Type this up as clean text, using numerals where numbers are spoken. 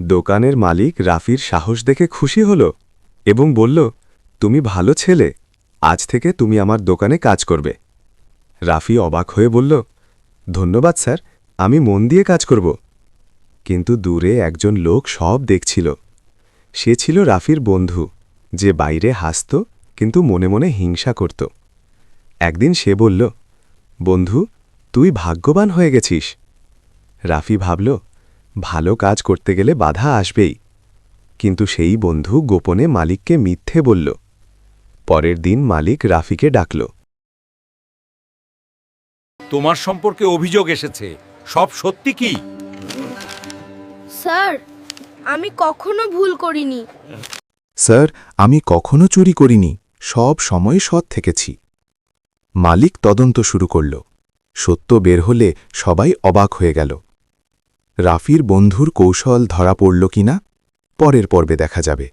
দোকানের মালিক রাফির সাহস দেখে খুশি হল এবং বলল, তুমি ভালো ছেলে, আজ থেকে তুমি আমার দোকানে কাজ করবে। রাফি অবাক হয়ে বলল, ধন্যবাদ স্যার, আমি মন দিয়ে কাজ করব। কিন্তু দূরে একজন লোক সব দেখছিল। সে ছিল রাফির বন্ধু, যে বাইরে হাসত কিন্তু মনে মনে হিংসা করত। একদিন সে বলল, বন্ধু, তুই ভাগ্যবান হয়ে গেছিস। রাফি ভাবল, ভালো কাজ করতে গেলে বাধা আসবেই। কিন্তু সেই বন্ধু গোপনে মালিককে মিথ্যে বলল। পরের দিন মালিক রাফিকে ডাকল। তোমার সম্পর্কে অভিযোগ এসেছে, সব সত্যি কি? স্যার, আমি কখনো ভুল করিনি। স্যার, আমি কখনো চুরি করিনি, সব সময় সৎ থেকেছি। মালিক তদন্ত শুরু করল। সত্য বের হলে সবাই অবাক হয়ে গেল। রাফির বন্ধুর কৌশল ধরা পড়ল কিনা পরের পর্বে দেখা যাবে।